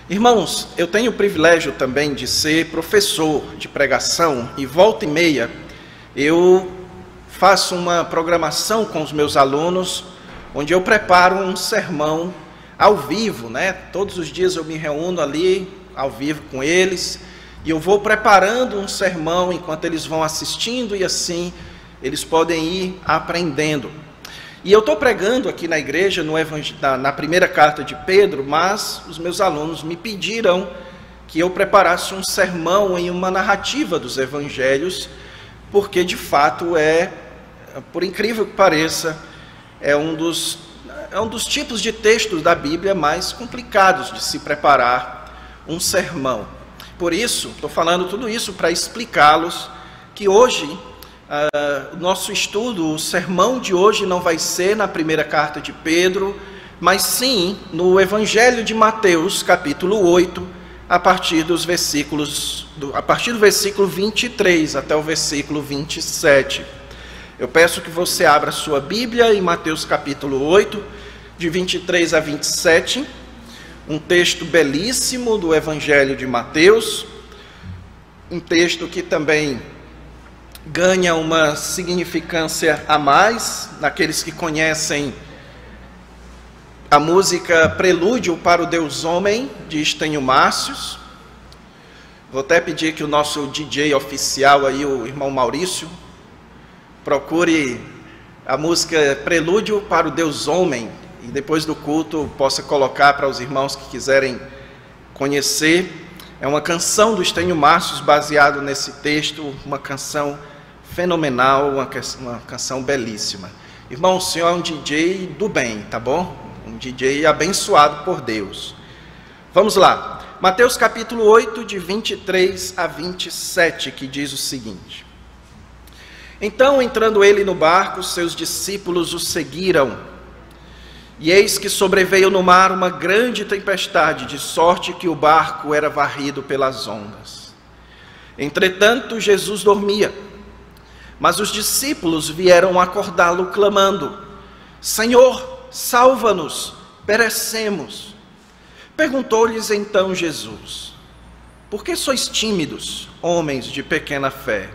Irmãos, eu tenho o privilégio também de ser professor de pregação e volta e meia eu faço uma programação com os meus alunos onde eu preparo um sermão ao vivo, né? Todos os dias eu me reúno ali ao vivo com eles e eu vou preparando um sermão enquanto eles vão assistindo e assim eles podem ir aprendendo. E eu estou pregando aqui na igreja, na primeira carta de Pedro, mas os meus alunos me pediram que eu preparasse um sermão em uma narrativa dos evangelhos, porque de fato por incrível que pareça, é um dos tipos de textos da Bíblia mais complicados de se preparar um sermão. Por isso, estou falando tudo isso para explicá-los que hoje o nosso estudo, o sermão de hoje não vai ser na primeira carta de Pedro, mas sim no Evangelho de Mateus, capítulo 8, a partir do versículo 23 até o versículo 27. Eu peço que você abra sua Bíblia em Mateus capítulo 8, de 23 a 27, um texto belíssimo do Evangelho de Mateus, um texto que também ganha uma significância a mais naqueles que conhecem a música Prelúdio para o Deus Homem, de Estênio Márcios. Vou até pedir que o nosso DJ oficial aí, o irmão Maurício, procure a música Prelúdio para o Deus Homem e depois do culto possa colocar para os irmãos que quiserem conhecer. É uma canção do Estênio Márcios baseado nesse texto, uma canção fenomenal, uma canção belíssima. Irmão, o senhor é um DJ do bem, tá bom? Um DJ abençoado por Deus. Vamos lá. Mateus capítulo 8, de 23 a 27, que diz o seguinte: Então, entrando ele no barco, seus discípulos o seguiram. E eis que sobreveio no mar uma grande tempestade, de sorte que o barco era varrido pelas ondas. Entretanto, Jesus dormia. Mas os discípulos vieram acordá-lo, clamando: Senhor, salva-nos, perecemos. Perguntou-lhes então Jesus: Por que sois tímidos, homens de pequena fé?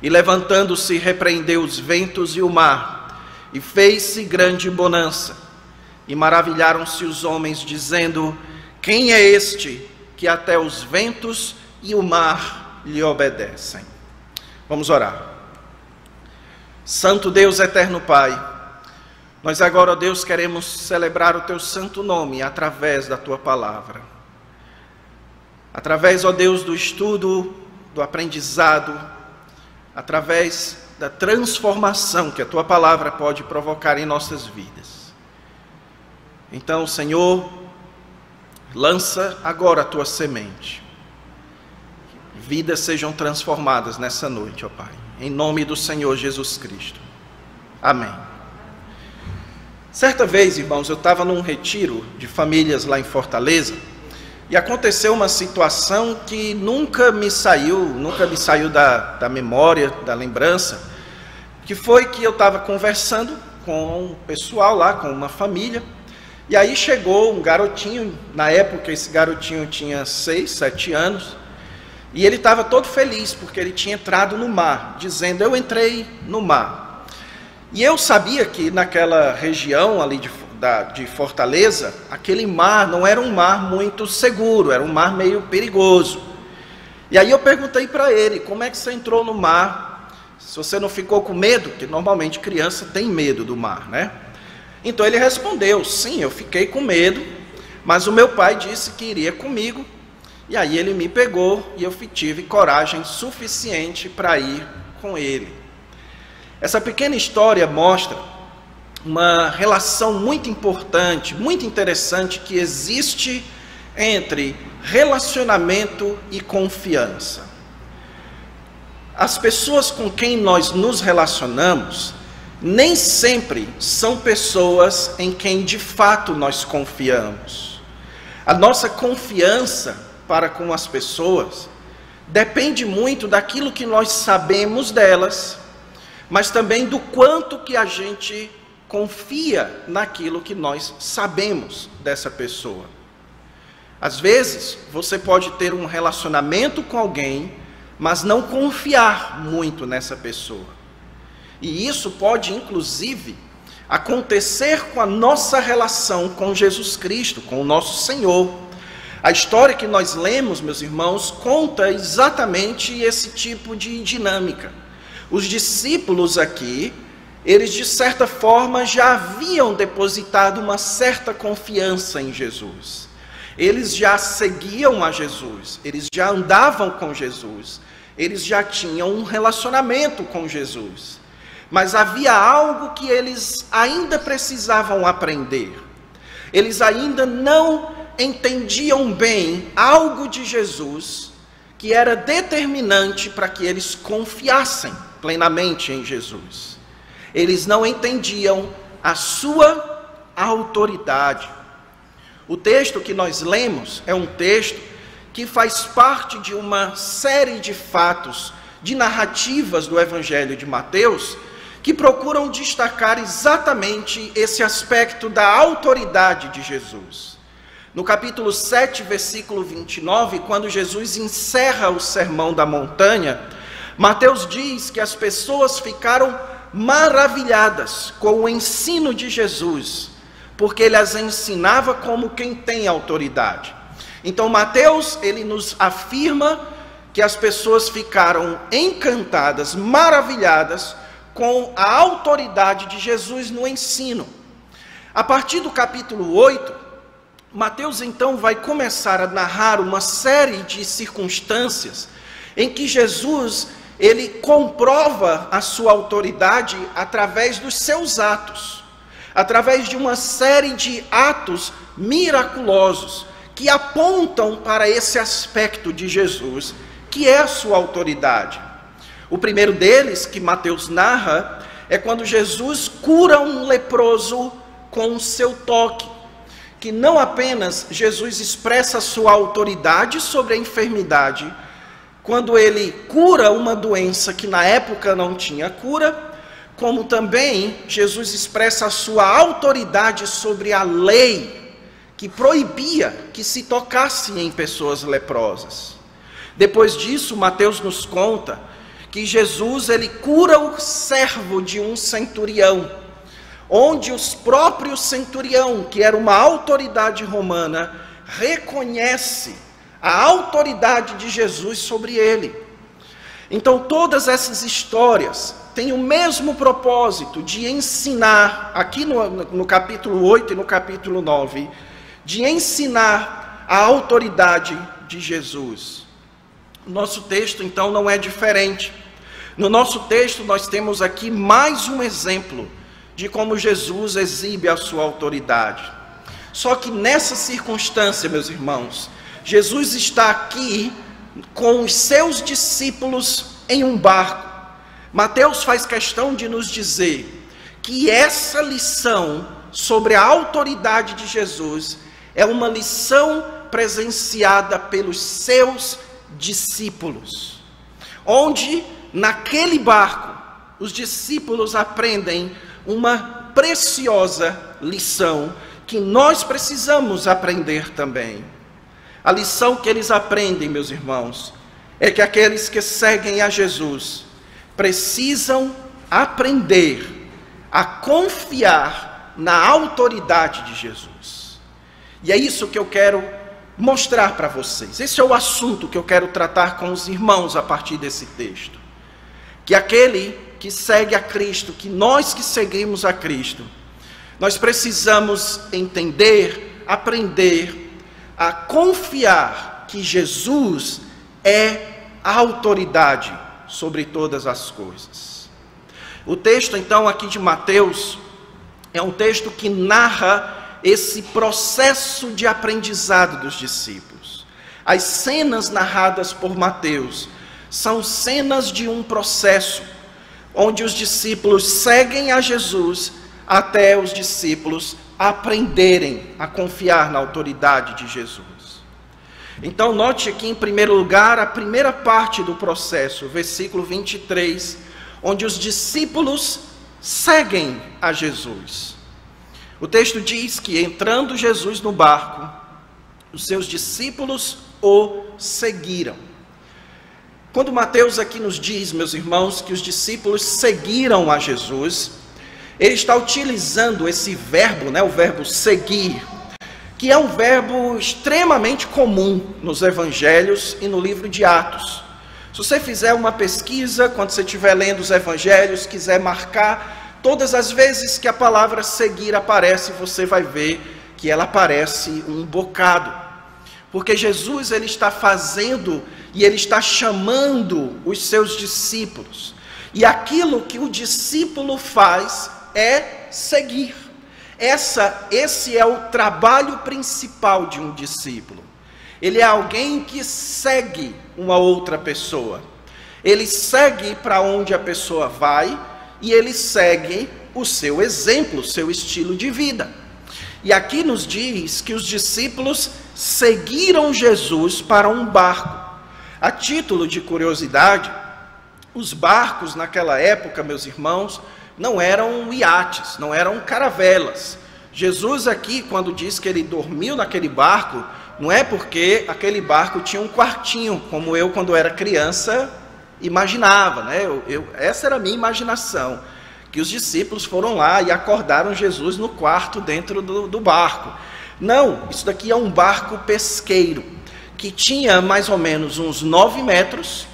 E levantando-se, repreendeu os ventos e o mar, e fez-se grande bonança. E maravilharam-se os homens, dizendo: Quem é este que até os ventos e o mar lhe obedecem? Vamos orar. Santo Deus, eterno Pai, nós agora, ó Deus, queremos celebrar o Teu santo nome através da Tua palavra. Através, ó Deus, do estudo, do aprendizado, através da transformação que a Tua palavra pode provocar em nossas vidas. Então, Senhor, lança agora a Tua semente. Vidas sejam transformadas nessa noite, ó Pai. Em nome do Senhor Jesus Cristo. Amém. Certa vez, irmãos, eu estava num retiro de famílias lá em Fortaleza e aconteceu uma situação que nunca me saiu da memória, da lembrança, que foi que eu estava conversando com o pessoal lá, com uma família, e aí chegou um garotinho, na época esse garotinho tinha 6, 7 anos, e ele estava todo feliz, porque ele tinha entrado no mar, dizendo: eu entrei no mar. E eu sabia que naquela região ali de Fortaleza, aquele mar não era um mar muito seguro, era um mar meio perigoso. E aí eu perguntei para ele: como é que você entrou no mar? Se você não ficou com medo, porque normalmente criança tem medo do mar, né? Então ele respondeu: sim, eu fiquei com medo, mas o meu pai disse que iria comigo. E aí ele me pegou e eu tive coragem suficiente para ir com ele. Essa pequena história mostra uma relação muito importante, muito interessante que existe entre relacionamento e confiança. As pessoas com quem nós nos relacionamos nem sempre são pessoas em quem de fato nós confiamos. A nossa confiança para com as pessoas depende muito daquilo que nós sabemos delas, mas também do quanto que a gente confia naquilo que nós sabemos dessa pessoa. Às vezes, você pode ter um relacionamento com alguém, mas não confiar muito nessa pessoa. E isso pode, inclusive, acontecer com a nossa relação com Jesus Cristo, com o nosso Senhor. A história que nós lemos, meus irmãos, conta exatamente esse tipo de dinâmica. Os discípulos aqui, eles de certa forma já haviam depositado uma certa confiança em Jesus. Eles já seguiam a Jesus, eles já andavam com Jesus, eles já tinham um relacionamento com Jesus. Mas havia algo que eles ainda precisavam aprender. Eles ainda não entendiam bem algo de Jesus que era determinante para que eles confiassem plenamente em Jesus. Eles não entendiam a sua autoridade. O texto que nós lemos é um texto que faz parte de uma série de fatos, de narrativas do Evangelho de Mateus, que procuram destacar exatamente esse aspecto da autoridade de Jesus. No capítulo 7, versículo 29, quando Jesus encerra o Sermão da Montanha, Mateus diz que as pessoas ficaram maravilhadas com o ensino de Jesus, porque ele as ensinava como quem tem autoridade. Então Mateus, ele nos afirma que as pessoas ficaram encantadas, maravilhadas com a autoridade de Jesus no ensino. A partir do capítulo 8, Mateus então vai começar a narrar uma série de circunstâncias em que Jesus, ele comprova a sua autoridade através dos seus atos, através de uma série de atos miraculosos que apontam para esse aspecto de Jesus, que é a sua autoridade. O primeiro deles, que Mateus narra, é quando Jesus cura um leproso com o seu toque, que não apenas Jesus expressa a sua autoridade sobre a enfermidade, quando ele cura uma doença que na época não tinha cura, como também Jesus expressa a sua autoridade sobre a lei que proibia que se tocasse em pessoas leprosas. Depois disso, Mateus nos conta que Jesus, ele cura o servo de um centurião, onde os próprios centurião, que era uma autoridade romana, reconhece a autoridade de Jesus sobre ele. Então todas essas histórias têm o mesmo propósito de ensinar, aqui no capítulo 8 e no capítulo 9, de ensinar a autoridade de Jesus. O nosso texto então não é diferente. No nosso texto nós temos aqui mais um exemplo de como Jesus exibe a sua autoridade. Só que nessa circunstância, meus irmãos, Jesus está aqui com os seus discípulos em um barco. Mateus faz questão de nos dizer que essa lição sobre a autoridade de Jesus é uma lição presenciada pelos seus discípulos, onde naquele barco os discípulos aprendem uma preciosa lição que nós precisamos aprender também. A lição que eles aprendem, meus irmãos, é que aqueles que seguem a Jesus precisam aprender a confiar na autoridade de Jesus. E é isso que eu quero mostrar para vocês. Esse é o assunto que eu quero tratar com os irmãos a partir desse texto. Que aquele que segue a Cristo, que nós que seguimos a Cristo, nós precisamos entender, aprender a confiar que Jesus é a autoridade sobre todas as coisas. O texto então aqui de Mateus é um texto que narra esse processo de aprendizado dos discípulos. As cenas narradas por Mateus são cenas de um processo onde os discípulos seguem a Jesus até os discípulos aprenderem a confiar na autoridade de Jesus. Então note aqui em primeiro lugar a primeira parte do processo, versículo 23, onde os discípulos seguem a Jesus. O texto diz que entrando Jesus no barco, os seus discípulos o seguiram. Quando Mateus aqui nos diz, meus irmãos, que os discípulos seguiram a Jesus, ele está utilizando esse verbo, o verbo seguir, que é um verbo extremamente comum nos evangelhos e no livro de Atos. Se você fizer uma pesquisa, quando você estiver lendo os evangelhos, quiser marcar, todas as vezes que a palavra seguir aparece, você vai ver que ela aparece um bocado. Porque Jesus, ele está fazendo e ele está chamando os seus discípulos. E aquilo que o discípulo faz é seguir. Esse é o trabalho principal de um discípulo. Ele é alguém que segue uma outra pessoa. Ele segue para onde a pessoa vai e ele segue o seu exemplo, o seu estilo de vida. E aqui nos diz que os discípulos seguiram Jesus para um barco. A título de curiosidade, os barcos naquela época, meus irmãos, não eram iates, não eram caravelas. Jesus aqui, quando diz que ele dormiu naquele barco, não é porque aquele barco tinha um quartinho, como eu, quando era criança, imaginava, essa era a minha imaginação, que os discípulos foram lá e acordaram Jesus no quarto dentro do barco. Não, isso daqui é um barco pesqueiro, que tinha mais ou menos uns 9 metros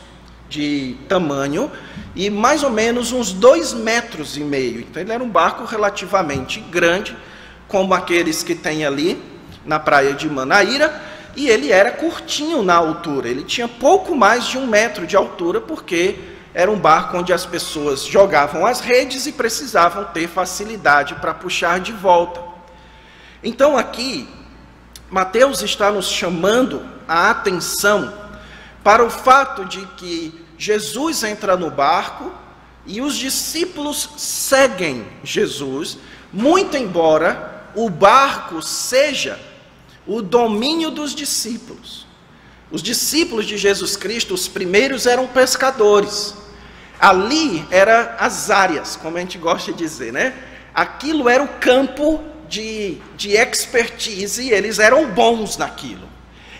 de tamanho e mais ou menos uns 2,5 metros. Então ele era um barco relativamente grande, como aqueles que tem ali na praia de Manaíra, e ele era curtinho na altura, ele tinha pouco mais de 1 metro de altura, porque era um barco onde as pessoas jogavam as redes e precisavam ter facilidade para puxar de volta. Então aqui, Mateus está nos chamando a atenção para o fato de que Jesus entra no barco e os discípulos seguem Jesus, muito embora o barco seja o domínio dos discípulos. Os discípulos de Jesus Cristo, os primeiros, eram pescadores. Ali eram as áreas, como a gente gosta de dizer, Aquilo era o campo de expertise, e eles eram bons naquilo.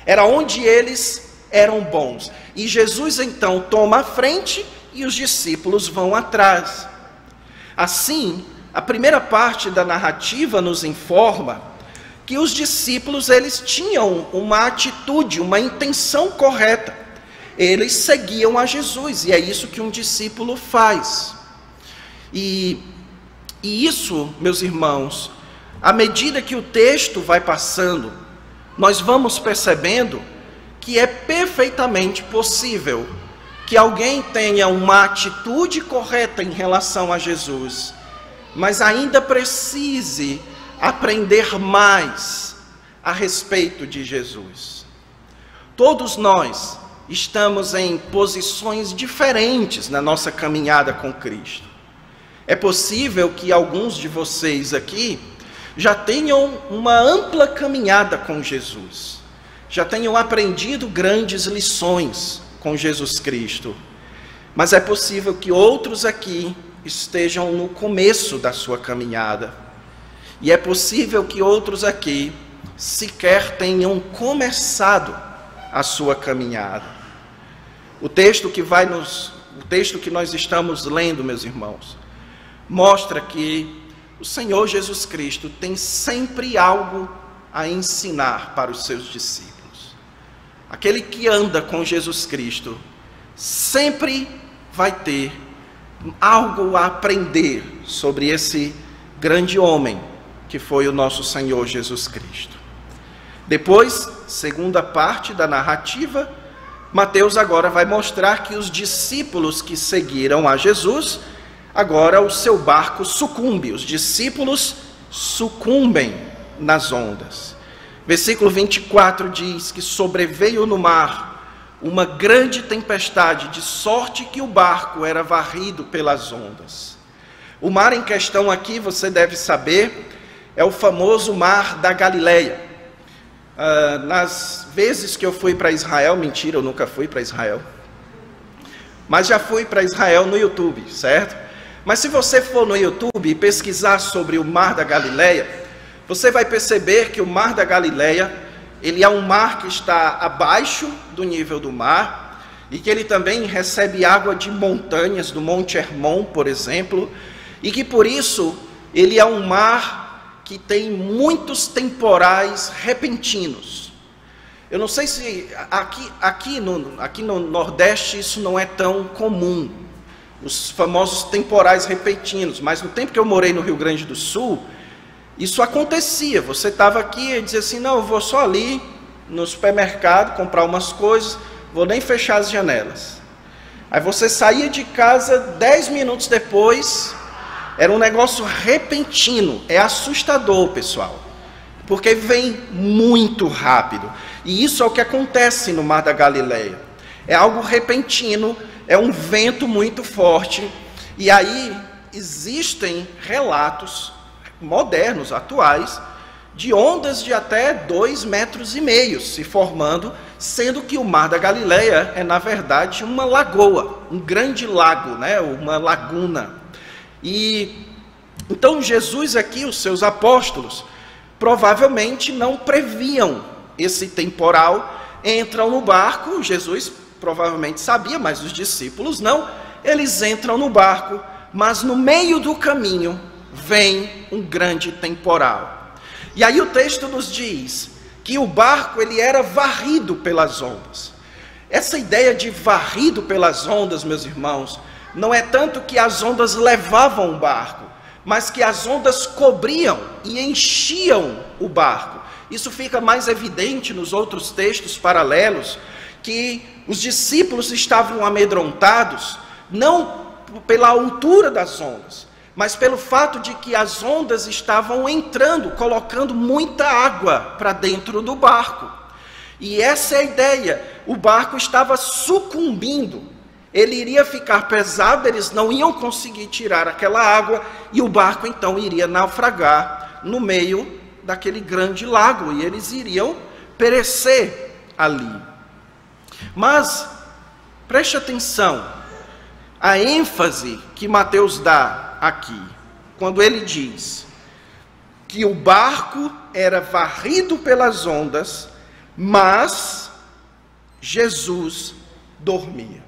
Era onde eles eram bons. E Jesus então toma a frente e os discípulos vão atrás. Assim, a primeira parte da narrativa nos informa que os discípulos, eles tinham uma atitude, uma intenção correta. Eles seguiam a Jesus, e é isso que um discípulo faz. E isso, meus irmãos, à medida que o texto vai passando, nós vamos percebendo que é perfeitamente possível que alguém tenha uma atitude correta em relação a Jesus, mas ainda precise aprender mais a respeito de Jesus. Todos nós estamos em posições diferentes na nossa caminhada com Cristo. É possível que alguns de vocês aqui já tenham uma ampla caminhada com Jesus, já tenham aprendido grandes lições com Jesus Cristo, mas é possível que outros aqui estejam no começo da sua caminhada. E é possível que outros aqui sequer tenham começado a sua caminhada. O texto que nós estamos lendo, meus irmãos, mostra que o Senhor Jesus Cristo tem sempre algo a ensinar para os seus discípulos. Aquele que anda com Jesus Cristo sempre vai ter algo a aprender sobre esse grande homem que foi o nosso Senhor Jesus Cristo. Depois, segunda parte da narrativa, Mateus agora vai mostrar que os discípulos que seguiram a Jesus, agora o seu barco sucumbe, os discípulos sucumbem nas ondas. Versículo 24 diz que sobreveio no mar uma grande tempestade, de sorte que o barco era varrido pelas ondas. O mar em questão aqui, você deve saber, é o famoso Mar da Galileia. Nas vezes que eu fui para Israel, mentira, eu nunca fui para Israel, mas já fui para Israel no YouTube, certo? Mas se você for no YouTube e pesquisar sobre o Mar da Galileia, você vai perceber que o Mar da Galileia, ele é um mar que está abaixo do nível do mar, e que ele também recebe água de montanhas, do Monte Hermon, por exemplo, e que por isso ele é um mar que tem muitos temporais repentinos. Eu não sei se aqui no Nordeste isso não é tão comum, os famosos temporais repentinos, mas no tempo que eu morei no Rio Grande do Sul, isso acontecia. Você estava aqui e dizia assim, não, eu vou só ali no supermercado comprar umas coisas, vou nem fechar as janelas. Aí você saía de casa 10 minutos depois, era um negócio repentino, é assustador, pessoal, porque vem muito rápido. E isso é o que acontece no Mar da Galileia. É algo repentino, é um vento muito forte, e aí existem relatos modernos, atuais, de ondas de até 2,5 metros se formando, sendo que o Mar da Galileia é, na verdade, uma lagoa, um grande lago, né? Uma laguna. E então Jesus aqui, os seus apóstolos, provavelmente não previam esse temporal, entram no barco, Jesus provavelmente sabia, mas os discípulos não, eles entram no barco, mas no meio do caminho vem um grande temporal. E aí o texto nos diz que o barco ele era varrido pelas ondas. Essa ideia de varrido pelas ondas, meus irmãos, não é tanto que as ondas levavam o barco, mas que as ondas cobriam e enchiam o barco. Isso fica mais evidente nos outros textos paralelos, que os discípulos estavam amedrontados, não pela altura das ondas, mas pelo fato de que as ondas estavam entrando, colocando muita água para dentro do barco. E essa é a ideia, o barco estava sucumbindo, ele iria ficar pesado, eles não iam conseguir tirar aquela água, e o barco então iria naufragar no meio daquele grande lago, e eles iriam perecer ali. Mas, preste atenção, a ênfase que Mateus dá aqui, quando ele diz que o barco era varrido pelas ondas, mas Jesus dormia.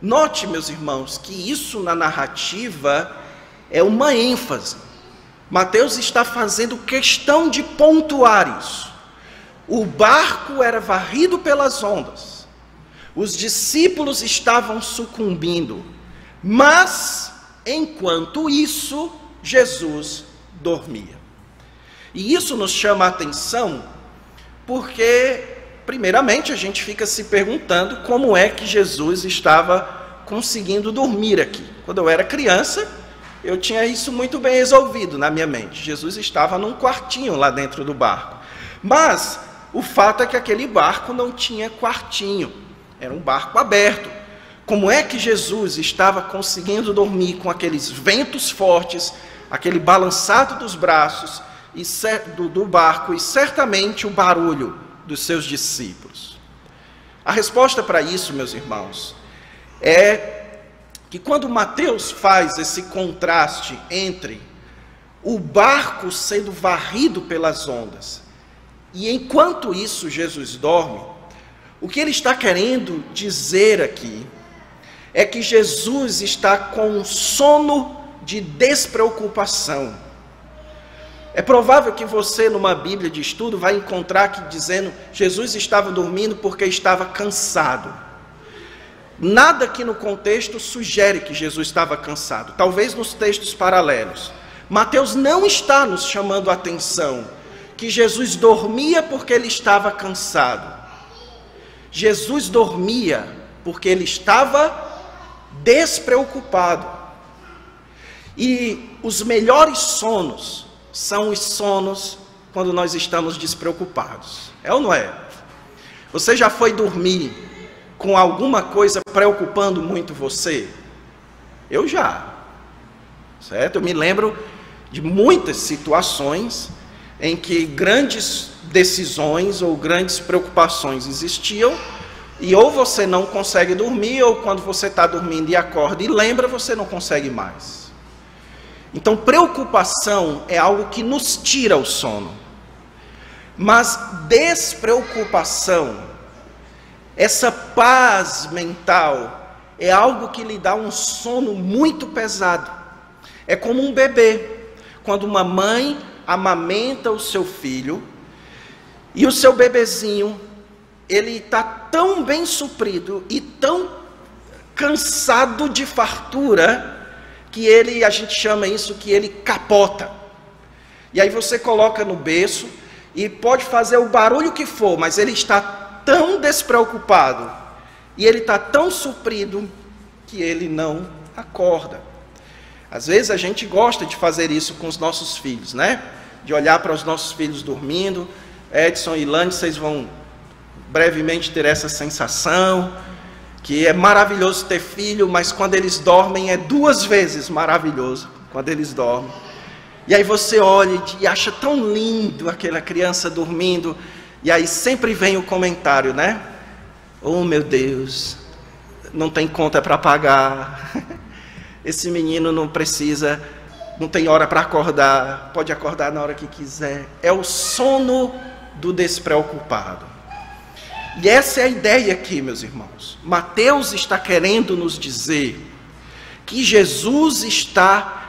Note, meus irmãos, que isso na narrativa é uma ênfase. Mateus está fazendo questão de pontuar isso. O barco era varrido pelas ondas, os discípulos estavam sucumbindo, mas, enquanto isso, Jesus dormia. E isso nos chama a atenção, porque, primeiramente, a gente fica se perguntando como é que Jesus estava conseguindo dormir aqui. Quando eu era criança, eu tinha isso muito bem resolvido na minha mente. Jesus estava num quartinho lá dentro do barco. Mas o fato é que aquele barco não tinha quartinho, era um barco aberto. Como é que Jesus estava conseguindo dormir com aqueles ventos fortes, aquele balançado dos braços do barco e certamente o barulho dos seus discípulos? A resposta para isso, meus irmãos, é que quando Mateus faz esse contraste entre o barco sendo varrido pelas ondas e enquanto isso Jesus dorme, o que ele está querendo dizer aqui é que Jesus está com um sono de despreocupação. É provável que você, numa Bíblia de estudo, vai encontrar que dizendo Jesus estava dormindo porque estava cansado. Nada aqui no contexto sugere que Jesus estava cansado, talvez nos textos paralelos. Mateus não está nos chamando a atenção que Jesus dormia porque ele estava cansado. Jesus dormia porque ele estava despreocupado. E os melhores sonos são os sonos quando nós estamos despreocupados. É ou não é? Você já foi dormir com alguma coisa preocupando muito você? Eu já. Certo? Eu me lembro de muitas situações em que grandes decisões ou grandes preocupações existiam e ou você não consegue dormir ou quando você está dormindo e acorda e lembra, você não consegue mais. Então, preocupação é algo que nos tira o sono. Mas despreocupação, essa paz mental, é algo que lhe dá um sono muito pesado. É como um bebê, quando uma mãe amamenta o seu filho, e o seu bebezinho, ele está tão bem suprido e tão cansado de fartura, que a gente chama isso que ele capota. E aí você coloca no berço, e pode fazer o barulho que for, mas ele está tão despreocupado, e ele está tão suprido, que ele não acorda. Às vezes a gente gosta de fazer isso com os nossos filhos, né? De olhar para os nossos filhos dormindo. Edson e Lande, vocês vão brevemente ter essa sensação, que é maravilhoso ter filho, mas quando eles dormem é 2 vezes maravilhoso, quando eles dormem. E aí você olha e acha tão lindo aquela criança dormindo, e aí sempre vem o comentário, né? Oh meu Deus, não tem conta para pagar, esse menino não tem hora para acordar, pode acordar na hora que quiser. É o sono do despreocupado. E essa é a ideia aqui, meus irmãos. Mateus está querendo nos dizer que Jesus está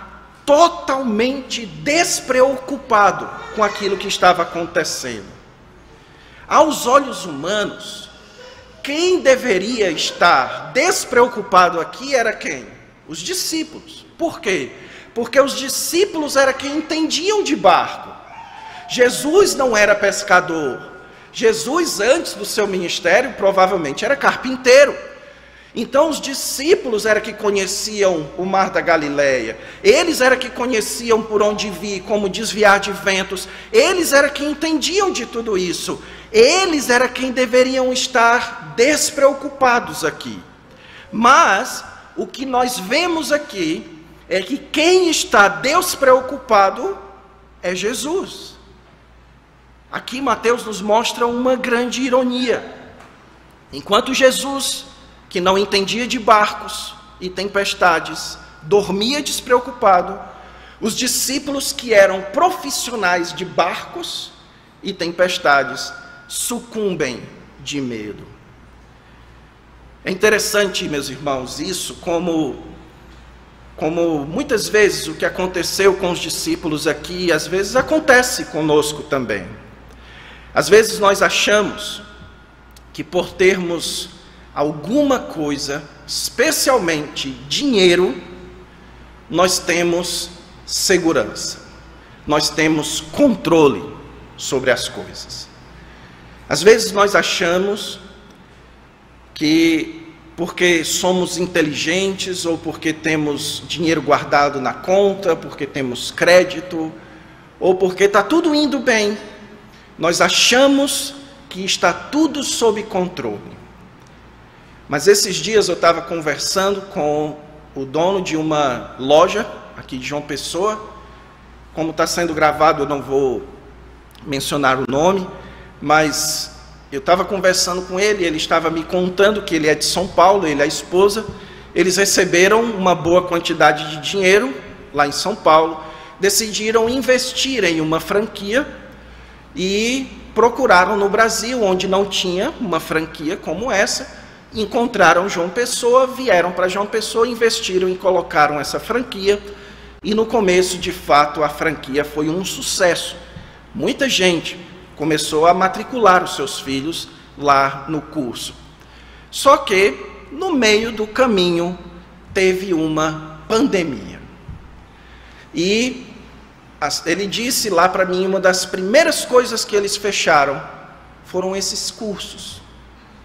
totalmente despreocupado com aquilo que estava acontecendo. Aos olhos humanos, quem deveria estar despreocupado aqui era quem? Os discípulos. Por quê? Porque os discípulos eram quem entendiam de barco. Jesus não era pescador. Jesus, antes do seu ministério, provavelmente era carpinteiro. Então os discípulos eram que conheciam o mar da Galileia, eles eram que conheciam por onde vir, como desviar de ventos, eles eram que entendiam de tudo isso, eles eram quem deveriam estar despreocupados aqui. Mas o que nós vemos aqui é que quem está despreocupado é Jesus. Aqui Mateus nos mostra uma grande ironia. Enquanto Jesus, que não entendia de barcos e tempestades, dormia despreocupado, os discípulos que eram profissionais de barcos e tempestades sucumbem de medo. É interessante, meus irmãos, isso como muitas vezes o que aconteceu com os discípulos aqui, às vezes acontece conosco também. Às vezes nós achamos que por termos alguma coisa, especialmente dinheiro, nós temos segurança, nós temos controle sobre as coisas. Às vezes nós achamos que porque somos inteligentes, ou porque temos dinheiro guardado na conta, porque temos crédito, ou porque está tudo indo bem, nós achamos que está tudo sob controle. Mas esses dias eu estava conversando com o dono de uma loja aqui de João Pessoa. Como está sendo gravado, eu não vou mencionar o nome, mas eu estava conversando com ele, ele estava me contando que ele é de São Paulo, ele e a esposa, eles receberam uma boa quantidade de dinheiro lá em São Paulo, decidiram investir em uma franquia e procuraram no Brasil, onde não tinha uma franquia como essa, encontraram João Pessoa, vieram para João Pessoa, investiram e colocaram essa franquia, e no começo, de fato, a franquia foi um sucesso. Muita gente começou a matricular os seus filhos lá no curso. Só que, no meio do caminho, teve uma pandemia. E ele disse lá para mim, uma das primeiras coisas que eles fecharam foram esses cursos.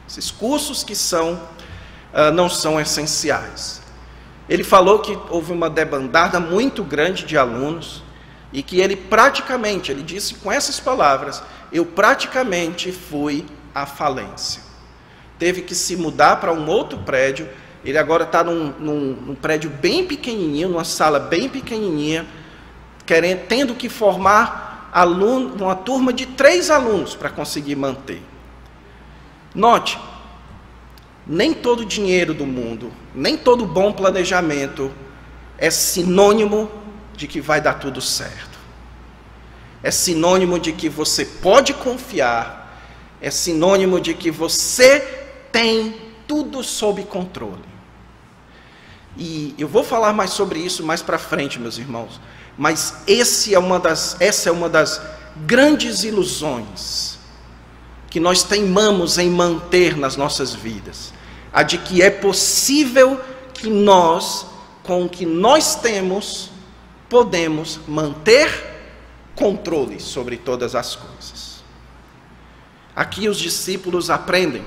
Esses cursos que não são essenciais. Ele falou que houve uma debandada muito grande de alunos e que ele disse com essas palavras, eu praticamente fui à falência. Teve que se mudar para um outro prédio, ele agora está num prédio bem pequenininho, numa sala bem pequenininha, tendo que formar uma turma de 3 alunos para conseguir manter. Note, nem todo dinheiro do mundo, nem todo bom planejamento é sinônimo de que vai dar tudo certo. é sinônimo de que você pode confiar, é sinônimo de que você tem tudo sob controle. E eu vou falar mais sobre isso mais para frente, meus irmãos, mas essa é uma das grandes ilusões que nós teimamos em manter nas nossas vidas, a de que é possível que nós, com o que nós temos, podemos manter controle sobre todas as coisas. Aqui os discípulos aprendem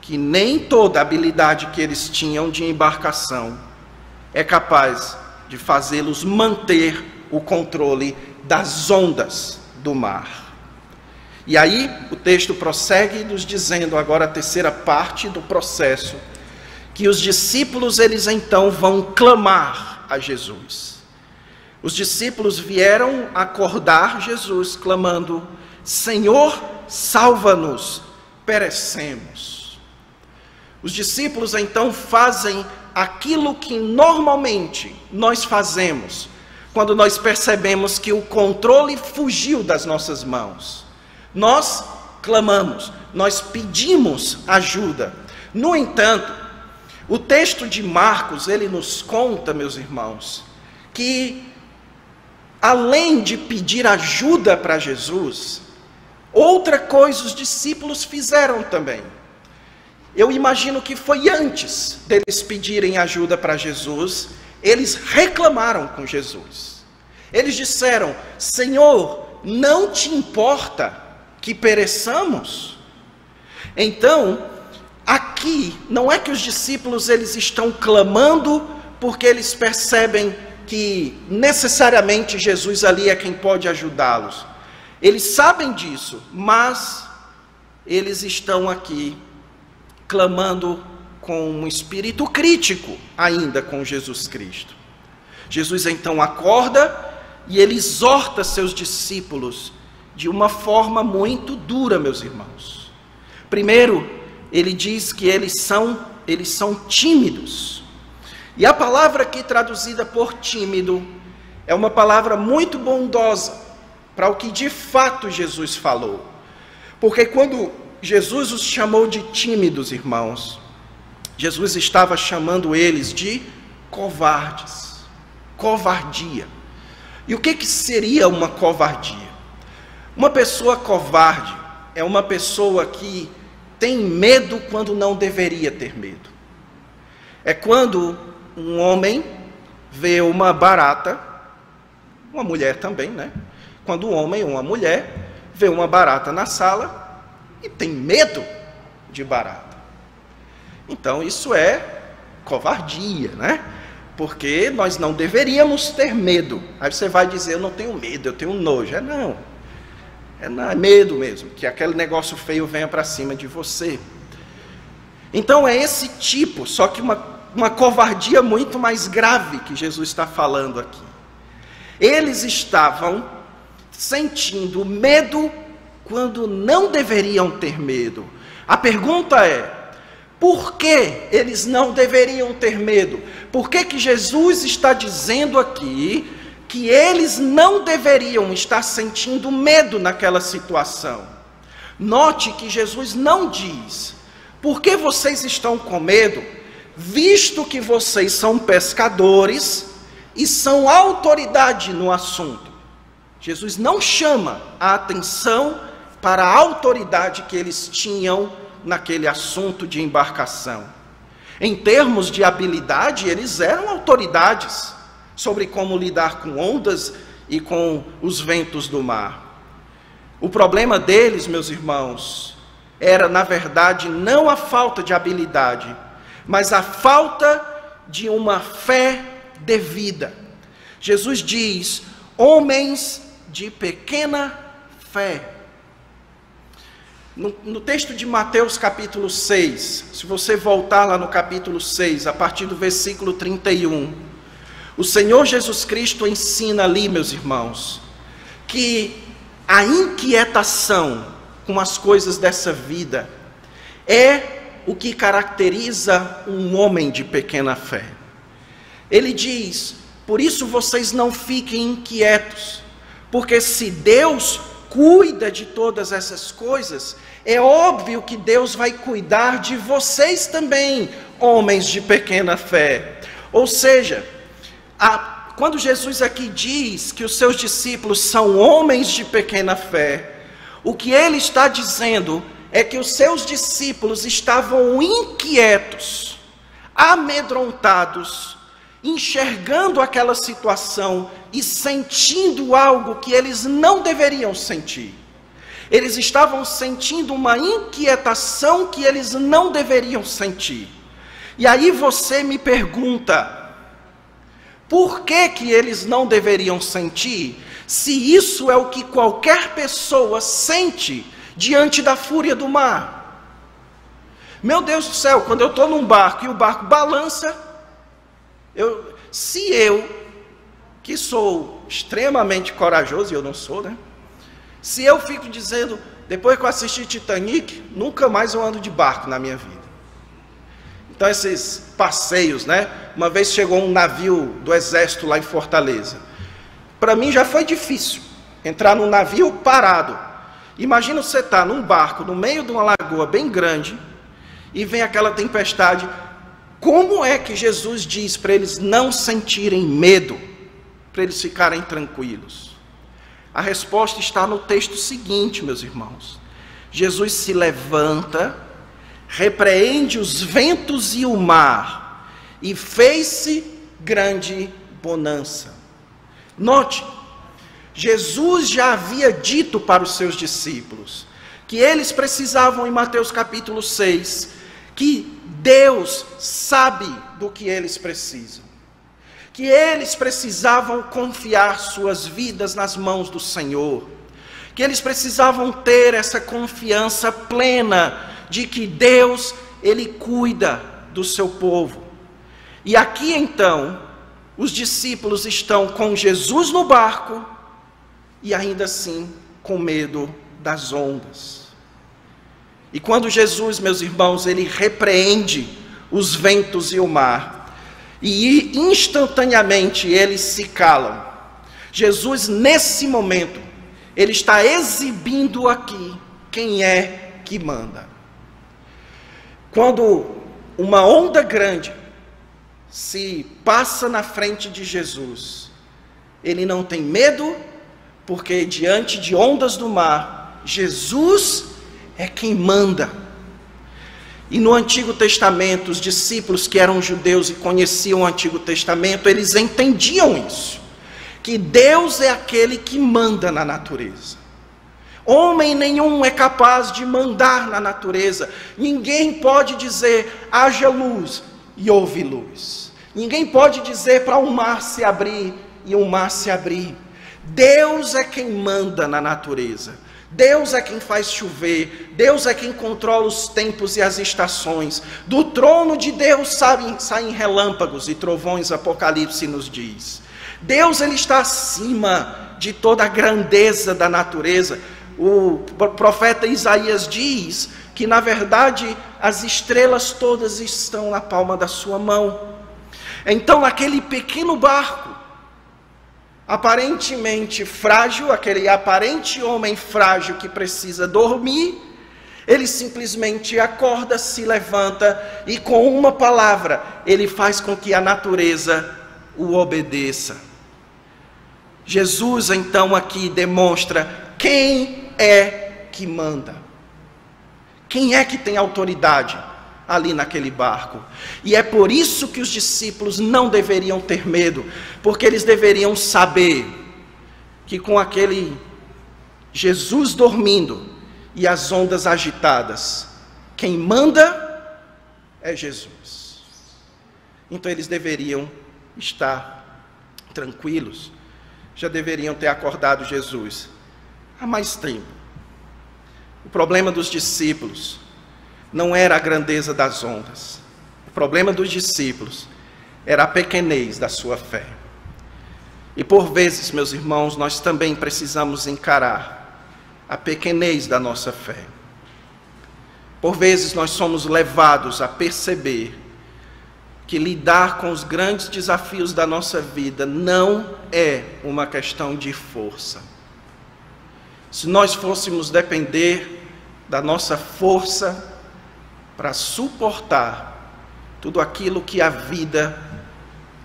que nem toda habilidade que eles tinham de embarcação é capaz de fazê-los manter o controle das ondas do mar. E aí o texto prossegue nos dizendo agora a terceira parte do processo, que os discípulos eles então vão clamar a Jesus. Os discípulos vieram acordar Jesus clamando: Senhor, salva-nos, perecemos. Os discípulos então fazem aquilo que normalmente nós fazemos quando nós percebemos que o controle fugiu das nossas mãos. Nós clamamos, nós pedimos ajuda. No entanto, o texto de Marcos, ele nos conta, meus irmãos, que além de pedir ajuda para Jesus, outra coisa os discípulos fizeram também. Eu imagino que foi antes deles pedirem ajuda para Jesus, eles reclamaram com Jesus. Eles disseram: Senhor, não te importa que pereçamos? Então, aqui, não é que os discípulos eles estão clamando porque eles percebem que necessariamente Jesus ali é quem pode ajudá-los. Eles sabem disso, mas eles estão aqui clamando com um espírito crítico ainda com Jesus Cristo. Jesus então acorda e ele exorta seus discípulos de uma forma muito dura, meus irmãos. Primeiro, ele diz que eles são tímidos. E a palavra aqui traduzida por tímido é uma palavra muito bondosa para o que de fato Jesus falou. Porque quando Jesus os chamou de tímidos, irmãos, Jesus estava chamando eles de covardes, covardia. E o que seria uma covardia? Uma pessoa covarde é uma pessoa que tem medo quando não deveria ter medo. É quando um homem vê uma barata, uma mulher também, né? Quando um homem ou uma mulher vê uma barata na sala e tem medo de barata. Então isso é covardia, né? Porque nós não deveríamos ter medo. Aí você vai dizer: eu não tenho medo, eu tenho nojo. É medo mesmo, que aquele negócio feio venha para cima de você. Então é esse tipo, só que uma covardia muito mais grave que Jesus está falando aqui. Eles estavam sentindo medo quando não deveriam ter medo. A pergunta é: por que eles não deveriam ter medo? Por que Jesus está dizendo aqui que eles não deveriam estar sentindo medo naquela situação? Note que Jesus não diz: por que vocês estão com medo, visto que vocês são pescadores e são autoridade no assunto. Jesus não chama a atenção para a autoridade que eles tinham naquele assunto de embarcação. Em termos de habilidade, eles eram autoridades sobre como lidar com ondas e com os ventos do mar. O problema deles, meus irmãos, era, na verdade, não a falta de habilidade, mas a falta de uma fé devida. Jesus diz: homens de pequena fé. No texto de Mateus capítulo 6, se você voltar lá no capítulo 6, a partir do versículo 31, o Senhor Jesus Cristo ensina ali, meus irmãos, que a inquietação com as coisas dessa vida é o que caracteriza um homem de pequena fé. Ele diz: por isso vocês não fiquem inquietos, Porque se Deus cuida de todas essas coisas, é óbvio que Deus vai cuidar de vocês também, homens de pequena fé. Ou seja, quando Jesus aqui diz que os seus discípulos são homens de pequena fé, o que ele está dizendo é que os seus discípulos estavam inquietos, amedrontados, enxergando aquela situação e sentindo algo que eles não deveriam sentir. Eles estavam sentindo uma inquietação que eles não deveriam sentir. E aí você me pergunta, por que que eles não deveriam sentir, se isso é o que qualquer pessoa sente diante da fúria do mar? Meu Deus do céu, quando eu estou num barco e o barco balança, se eu, que sou extremamente corajoso, e eu não sou, né? Se eu fico dizendo, depois que eu assisti Titanic, nunca mais eu ando de barco na minha vida. Então esses passeios, né? Uma vez chegou um navio do exército lá em Fortaleza. Para mim já foi difícil entrar num navio parado. Imagina você estar num barco no meio de uma lagoa bem grande e vem aquela tempestade. Como é que Jesus diz para eles não sentirem medo, para eles ficarem tranquilos? A resposta está no texto seguinte, meus irmãos. Jesus se levanta, repreende os ventos e o mar, e fez-se grande bonança. Note, Jesus já havia dito para os seus discípulos que eles precisavam, em Mateus capítulo 6, que Deus sabe do que eles precisam, que eles precisavam confiar suas vidas nas mãos do Senhor, que eles precisavam ter essa confiança plena de que Deus, Ele cuida do seu povo. E aqui então, os discípulos estão com Jesus no barco e ainda assim com medo das ondas. E quando Jesus, meus irmãos, ele repreende os ventos e o mar, e instantaneamente eles se calam. Jesus, nesse momento, ele está exibindo aqui quem é que manda. Quando uma onda grande se passa na frente de Jesus, ele não tem medo, porque diante de ondas do mar, Jesus é quem manda. E no Antigo Testamento, os discípulos que eram judeus e conheciam o Antigo Testamento, eles entendiam isso, que Deus é aquele que manda na natureza. Homem nenhum é capaz de mandar na natureza. Ninguém pode dizer, haja luz, e houve luz. Ninguém pode dizer para o mar se abrir, e o mar se abrir. Deus é quem manda na natureza. Deus é quem faz chover, Deus é quem controla os tempos e as estações. Do trono de Deus saem relâmpagos e trovões, Apocalipse nos diz. Deus, ele está acima de toda a grandeza da natureza. O profeta Isaías diz que, na verdade, as estrelas todas estão na palma da sua mão. Então, naquele pequeno barco, aparentemente frágil, aquele aparente homem frágil que precisa dormir, ele simplesmente acorda, se levanta e com uma palavra ele faz com que a natureza o obedeça. Jesus então aqui demonstra quem é que manda, quem é que tem autoridade ali naquele barco. E é por isso que os discípulos não deveriam ter medo, porque eles deveriam saber que com aquele Jesus dormindo e as ondas agitadas, quem manda é Jesus. Então eles deveriam estar tranquilos, já deveriam ter acordado Jesus há mais tempo. O problema dos discípulos não era a grandeza das ondas. O problema dos discípulos era a pequenez da sua fé. E por vezes, meus irmãos, nós também precisamos encarar a pequenez da nossa fé. Por vezes nós somos levados a perceber que lidar com os grandes desafios da nossa vida não é uma questão de força. se nós fôssemos depender da nossa força para suportar tudo aquilo que a vida,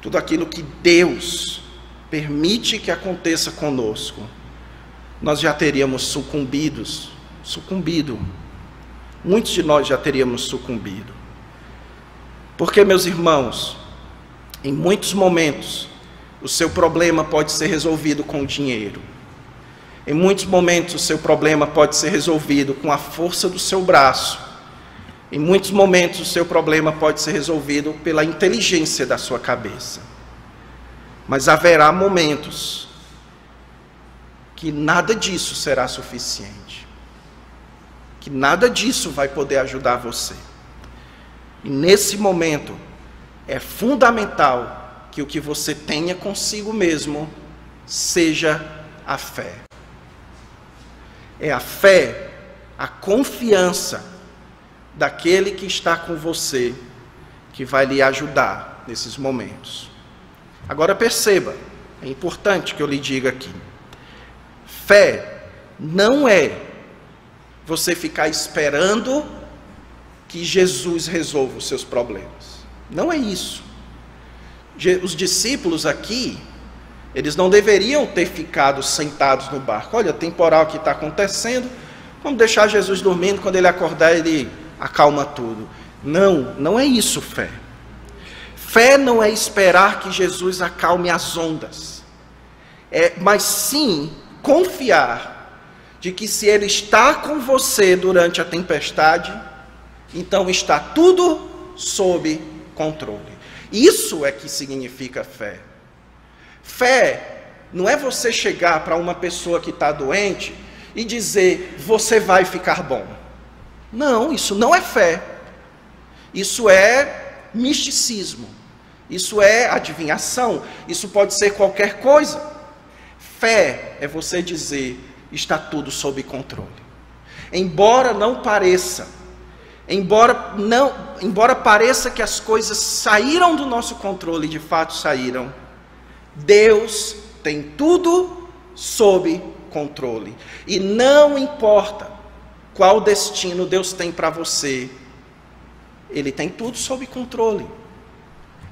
tudo aquilo que Deus permite que aconteça conosco, nós já teríamos sucumbido. Muitos de nós já teríamos sucumbido. Porque, meus irmãos, em muitos momentos, o seu problema pode ser resolvido com dinheiro. Em muitos momentos, o seu problema pode ser resolvido com a força do seu braço. Em muitos momentos, o seu problema pode ser resolvido pela inteligência da sua cabeça. Mas haverá momentos que nada disso será suficiente. Que nada disso vai poder ajudar você. E nesse momento, é fundamental que o que você tenha consigo mesmo seja a fé. É a fé, a confiança daquele que está com você, que vai lhe ajudar nesses momentos. Agora perceba, é importante que eu lhe diga aqui. Fé não é você ficar esperando que Jesus resolva os seus problemas. Não é isso. Os discípulos aqui, eles não deveriam ter ficado sentados no barco. Olha, temporal que está acontecendo, vamos deixar Jesus dormindo, quando ele acordar ele acalma tudo. Não, não é isso fé. Fé não é esperar que Jesus acalme as ondas, mas sim confiar de que se Ele está com você durante a tempestade, então está tudo sob controle. Isso é que significa fé. Fé não é você chegar para uma pessoa que está doente e dizer, você vai ficar bom. Não, isso não é fé. Isso é misticismo. Isso é adivinhação. Isso pode ser qualquer coisa. Fé é você dizer, está tudo sob controle. Embora não pareça, embora pareça que as coisas saíram do nosso controle, de fato saíram, Deus tem tudo sob controle. E não importa qual destino Deus tem para você, Ele tem tudo sob controle.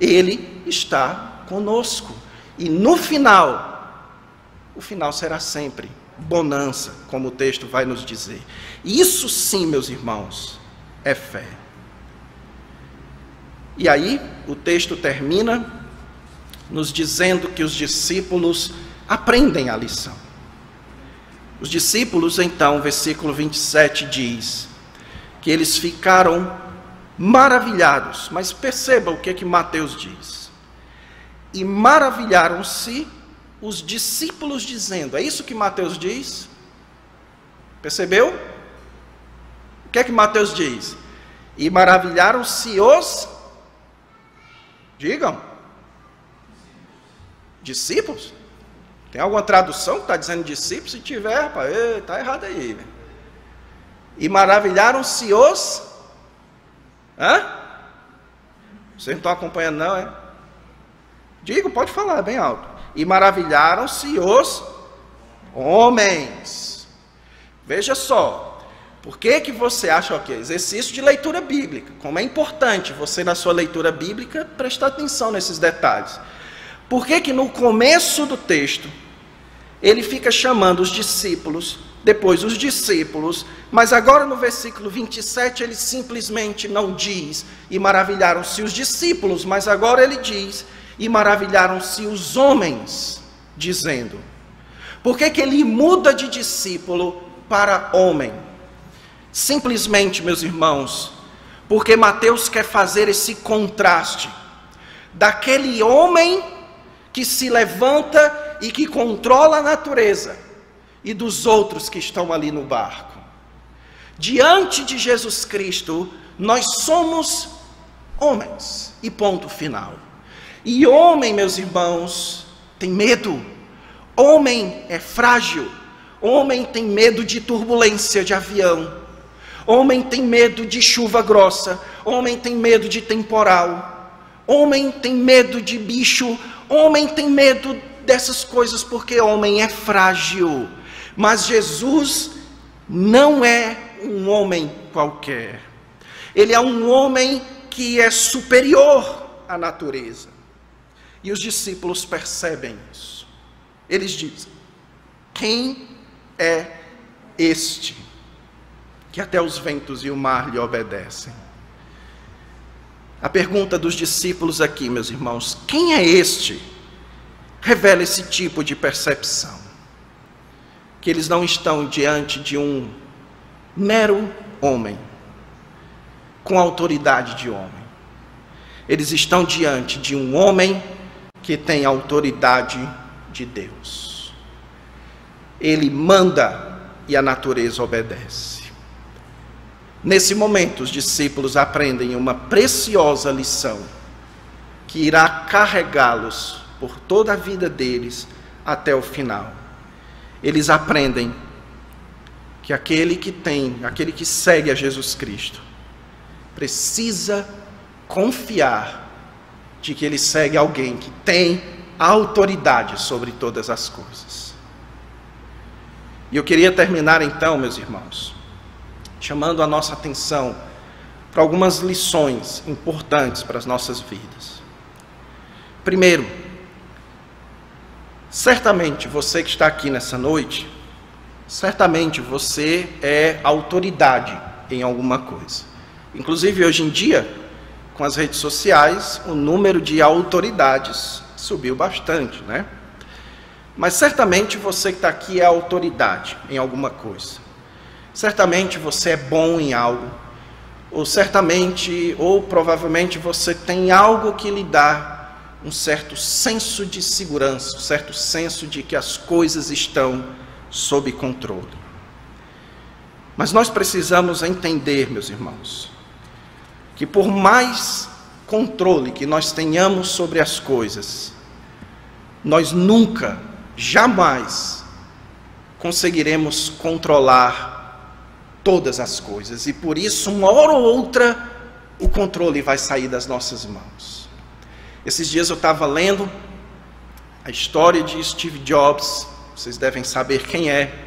Ele está conosco. E no final, o final será sempre bonança, como o texto vai nos dizer. Isso sim, meus irmãos, é fé. E aí, o texto termina nos dizendo que os discípulos aprendem a lição. Os discípulos, então, versículo 27 diz que eles ficaram maravilhados, mas perceba o que Mateus diz. E maravilharam-se os discípulos dizendo, é isso que Mateus diz? Percebeu? O que Mateus diz? E maravilharam-se os, digam, discípulos? Tem alguma tradução que está dizendo discípulos? Se tiver, rapaz, está errado aí. Né? E maravilharam-se os... Vocês não estão acompanhando não, é? Digo, pode falar, bem alto. E maravilharam-se os homens. Veja só, por que você acha, exercício de leitura bíblica, como é importante você na sua leitura bíblica prestar atenção nesses detalhes. Por que no começo do texto, ele fica chamando os discípulos, depois os discípulos, mas agora no versículo 27 ele simplesmente não diz, e maravilharam-se os discípulos, mas agora ele diz, e maravilharam-se os homens, dizendo. Por que ele muda de discípulo para homem? Simplesmente, meus irmãos, porque Mateus quer fazer esse contraste, daquele homem que se levanta e que controla a natureza, e dos outros que estão ali no barco. Diante de Jesus Cristo, nós somos homens, e ponto final. E homem, meus irmãos, tem medo. Homem é frágil. Homem tem medo de turbulência de avião. Homem tem medo de chuva grossa. Homem tem medo de temporal. Homem tem medo de bicho. Homem tem medo dessas coisas porque homem é frágil. Mas Jesus não é um homem qualquer. Ele é um homem que é superior à natureza. E os discípulos percebem isso. Eles dizem: quem é este que até os ventos e o mar lhe obedecem? A pergunta dos discípulos aqui, meus irmãos, quem é este? Revela esse tipo de percepção. Que eles não estão diante de um mero homem, com autoridade de homem. Eles estão diante de um homem que tem autoridade de Deus. Ele manda e a natureza obedece. Nesse momento, os discípulos aprendem uma preciosa lição que irá carregá-los por toda a vida deles até o final. Eles aprendem que aquele que segue a Jesus Cristo, precisa confiar de que ele segue alguém que tem autoridade sobre todas as coisas. E eu queria terminar então, meus irmãos, chamando a nossa atenção para algumas lições importantes para as nossas vidas. Primeiro, certamente você que está aqui nessa noite, certamente você é autoridade em alguma coisa. Inclusive hoje em dia, com as redes sociais, o número de autoridades subiu bastante, né? Mas certamente você que está aqui é autoridade em alguma coisa. Certamente você é bom em algo, ou provavelmente você tem algo que lhe dá um certo senso de segurança, um certo senso de que as coisas estão sob controle. Mas nós precisamos entender, meus irmãos, que por mais controle que nós tenhamos sobre as coisas, nós nunca, jamais conseguiremos controlar todas as coisas. E por isso, uma hora ou outra, o controle vai sair das nossas mãos. Esses dias eu estava lendo a história de Steve Jobs. Vocês devem saber quem é.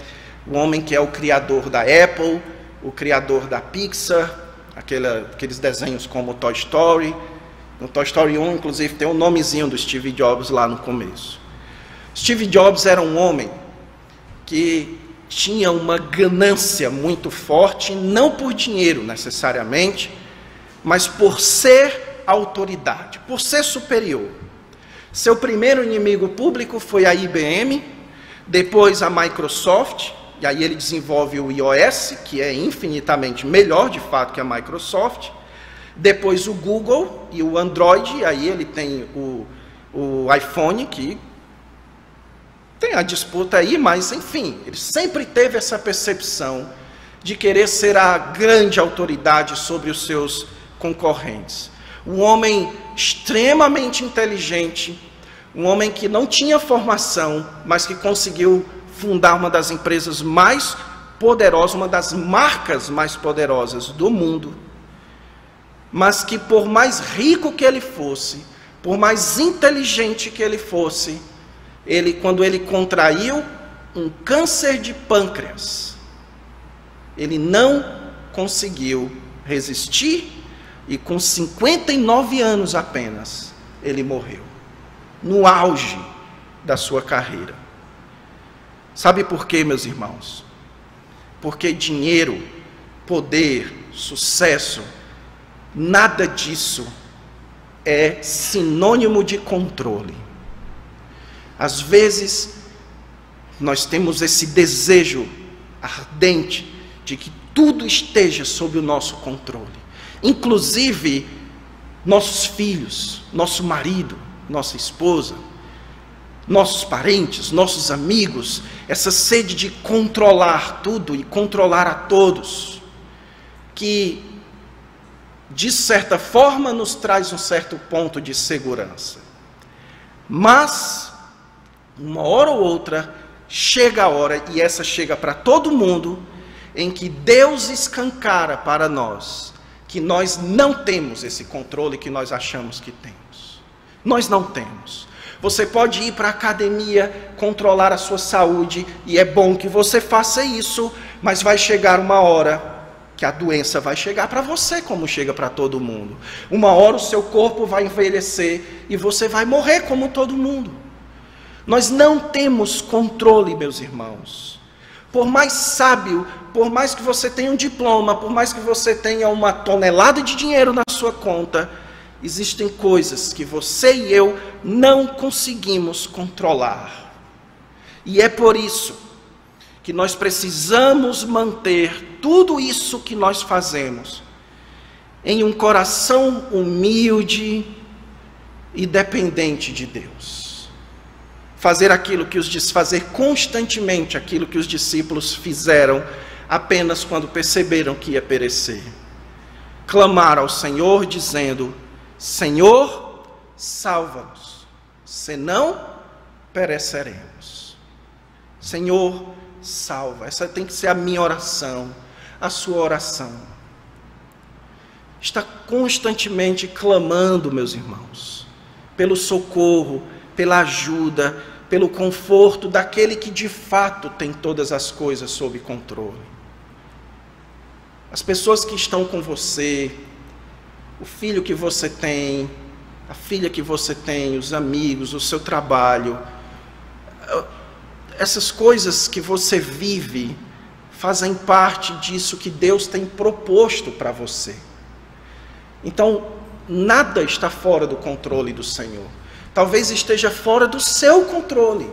O homem que é o criador da Apple, o criador da Pixar, aqueles desenhos como Toy Story. No Toy Story 1, inclusive, tem o nomezinho do Steve Jobs lá no começo. Steve Jobs era um homem que tinha uma ganância muito forte, não por dinheiro necessariamente, mas por ser autoridade, por ser superior. Seu primeiro inimigo público foi a IBM, depois a Microsoft, e aí ele desenvolve o iOS, que é infinitamente melhor de fato que a Microsoft, depois o Google e o Android, e aí ele tem o iPhone, que tem a disputa aí, mas enfim, ele sempre teve essa percepção de querer ser a grande autoridade sobre os seus concorrentes. Um homem extremamente inteligente, um homem que não tinha formação, mas que conseguiu fundar uma das empresas mais poderosas, uma das marcas mais poderosas do mundo, mas que por mais rico que ele fosse, por mais inteligente que ele fosse, quando ele contraiu um câncer de pâncreas, ele não conseguiu resistir e com 59 anos apenas, ele morreu, no auge da sua carreira. Sabe por quê, meus irmãos? Porque dinheiro, poder, sucesso, nada disso é sinônimo de controle. Às vezes, nós temos esse desejo ardente de que tudo esteja sob o nosso controle. Inclusive, nossos filhos, nosso marido, nossa esposa, nossos parentes, nossos amigos, essa sede de controlar tudo e controlar a todos, que, de certa forma, nos traz um certo ponto de segurança. Mas, uma hora ou outra, chega a hora, e essa chega para todo mundo, em que Deus escancara para nós, que nós não temos esse controle que nós achamos que temos. Nós não temos. Você pode ir para a academia, controlar a sua saúde, e é bom que você faça isso, mas vai chegar uma hora que a doença vai chegar para você, como chega para todo mundo. Uma hora o seu corpo vai envelhecer e você vai morrer como todo mundo. Nós não temos controle, meus irmãos. Por mais sábio, por mais que você tenha um diploma, por mais que você tenha uma tonelada de dinheiro na sua conta, existem coisas que você e eu não conseguimos controlar. E é por isso que nós precisamos manter tudo isso que nós fazemos em um coração humilde e dependente de Deus. Fazer constantemente aquilo que os discípulos fizeram apenas quando perceberam que ia perecer. Clamar ao Senhor dizendo: Senhor, salva-nos, senão pereceremos. Senhor, salva. Essa tem que ser a minha oração, a sua oração. Está constantemente clamando, meus irmãos, pelo socorro, pela ajuda, pelo conforto daquele que de fato tem todas as coisas sob controle. As pessoas que estão com você, o filho que você tem, a filha que você tem, os amigos, o seu trabalho, essas coisas que você vive fazem parte disso que Deus tem proposto para você. Então, nada está fora do controle do Senhor. Talvez esteja fora do seu controle,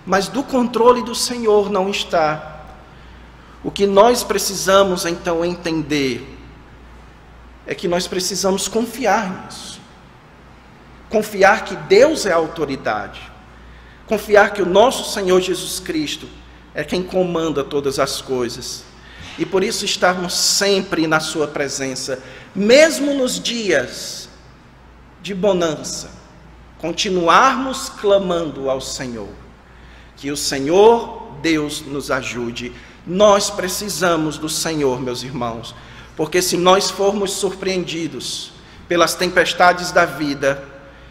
mas do controle do Senhor não está. O que nós precisamos então entender é que nós precisamos confiar nisso. Confiar que Deus é a autoridade. Confiar que o nosso Senhor Jesus Cristo é quem comanda todas as coisas. E por isso estarmos sempre na sua presença, mesmo nos dias de bonança, continuarmos clamando ao Senhor. Que o Senhor, Deus, nos ajude. Nós precisamos do Senhor, meus irmãos, porque se nós formos surpreendidos pelas tempestades da vida,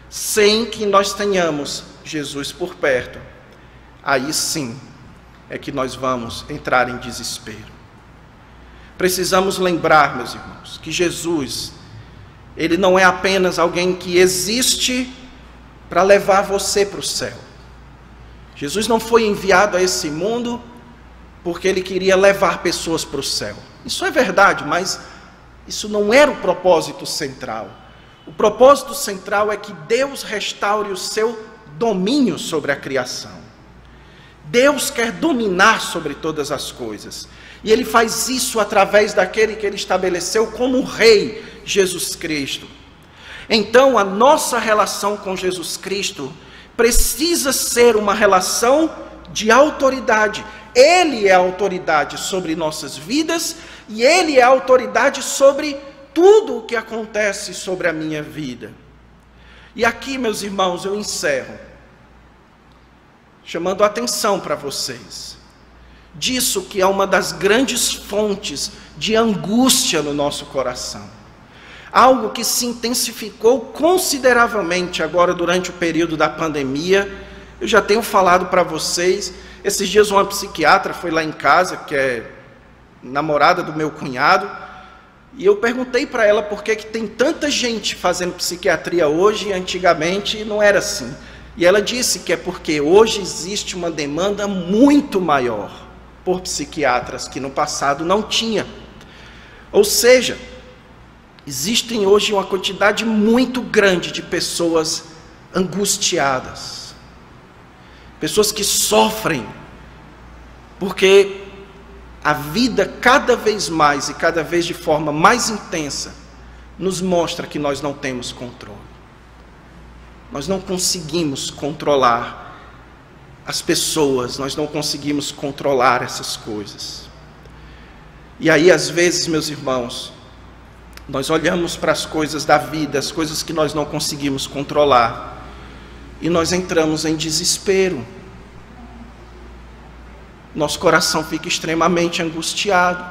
sem que nós tenhamos Jesus por perto, aí sim é que nós vamos entrar em desespero. Precisamos lembrar, meus irmãos, que Jesus, Ele não é apenas alguém que existe para levar você para o céu. Jesus não foi enviado a esse mundo porque Ele queria levar pessoas para o céu. Isso é verdade, mas isso não era o propósito central. O propósito central é que Deus restaure o seu domínio sobre a criação. Deus quer dominar sobre todas as coisas. E Ele faz isso através daquele que Ele estabeleceu como Rei, Jesus Cristo. Então, a nossa relação com Jesus Cristo precisa ser uma relação de autoridade. Ele é a autoridade sobre nossas vidas e Ele é a autoridade sobre tudo o que acontece sobre a minha vida. E aqui, meus irmãos, eu encerro, chamando a atenção para vocês, disso que é uma das grandes fontes de angústia no nosso coração. Algo que se intensificou consideravelmente agora durante o período da pandemia. Eu já tenho falado para vocês, esses dias uma psiquiatra foi lá em casa, que é namorada do meu cunhado, e eu perguntei para ela por que tem tanta gente fazendo psiquiatria hoje e antigamente não era assim. E ela disse que é porque hoje existe uma demanda muito maior por psiquiatras que no passado não tinha. Ou seja, existem hoje uma quantidade muito grande de pessoas angustiadas, pessoas que sofrem, porque a vida cada vez mais e cada vez de forma mais intensa nos mostra que nós não temos controle. Nós não conseguimos controlar as pessoas, nós não conseguimos controlar essas coisas. E aí, às vezes, meus irmãos, nós olhamos para as coisas da vida, as coisas que nós não conseguimos controlar, e nós entramos em desespero. Nosso coração fica extremamente angustiado.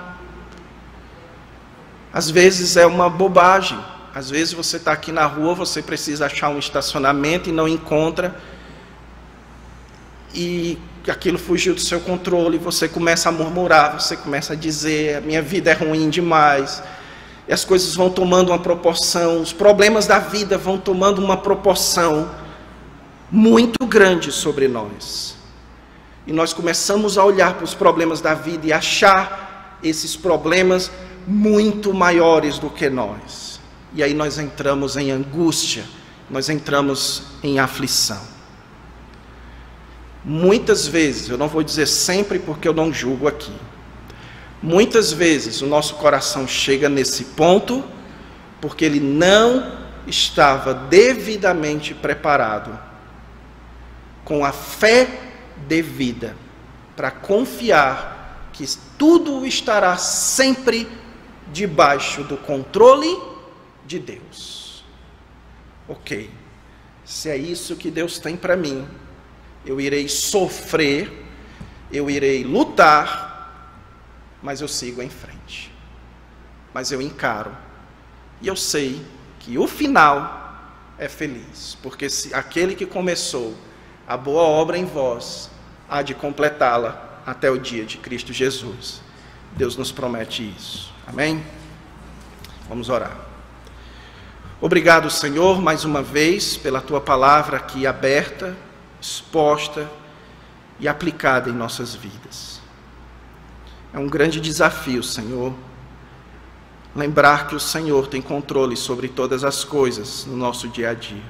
Às vezes é uma bobagem Às vezes você está aqui na rua, você precisa achar um estacionamento e não encontra, e aquilo fugiu do seu controle, você começa a murmurar, você começa a dizer, a minha vida é ruim demais, e as coisas vão tomando uma proporção, os problemas da vida vão tomando uma proporção muito grande sobre nós. E nós começamos a olhar para os problemas da vida e achar esses problemas muito maiores do que nós. E aí nós entramos em angústia, nós entramos em aflição. Muitas vezes, eu não vou dizer sempre porque eu não julgo aqui, muitas vezes o nosso coração chega nesse ponto porque ele não estava devidamente preparado, com a fé devida, para confiar que tudo estará sempre debaixo do controle de Deus. Ok, se é isso que Deus tem para mim, eu irei sofrer, eu irei lutar, mas eu sigo em frente. Mas eu encaro, e eu sei que o final é feliz, porque se aquele que começou a boa obra em vós há de completá-la até o dia de Cristo Jesus. Deus nos promete isso. Amém? Vamos orar. Obrigado, Senhor, mais uma vez, pela Tua palavra aqui aberta, exposta e aplicada em nossas vidas. É um grande desafio, Senhor, lembrar que o Senhor tem controle sobre todas as coisas no nosso dia a dia.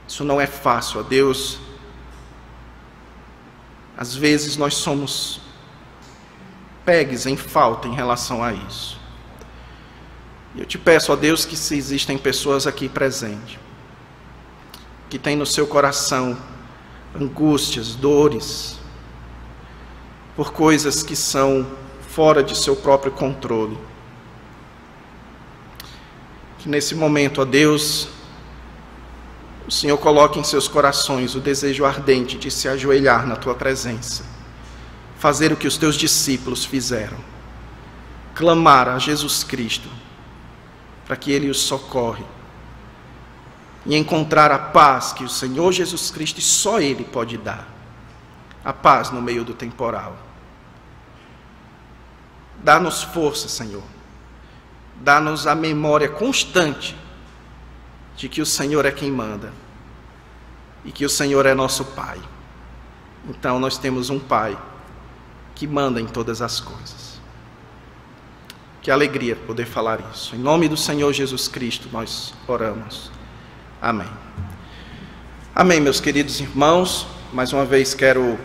Isso não é fácil, ó Deus. Às vezes nós somos pegues em falta em relação a isso. E eu te peço, ó Deus, que se existem pessoas aqui presentes, que têm no seu coração angústias, dores, por coisas que são fora de seu próprio controle, que nesse momento, ó Deus, o Senhor coloque em seus corações o desejo ardente de se ajoelhar na Tua presença, fazer o que os Teus discípulos fizeram, clamar a Jesus Cristo, para que Ele os socorre, e encontrar a paz que o Senhor Jesus Cristo e só Ele pode dar, a paz no meio do temporal. Dá-nos força, Senhor, dá-nos a memória constante de que o Senhor é quem manda, e que o Senhor é nosso Pai. Então nós temos um Pai que manda em todas as coisas. Que alegria poder falar isso. Em nome do Senhor Jesus Cristo nós oramos. Amém. Amém, meus queridos irmãos. Mais uma vez quero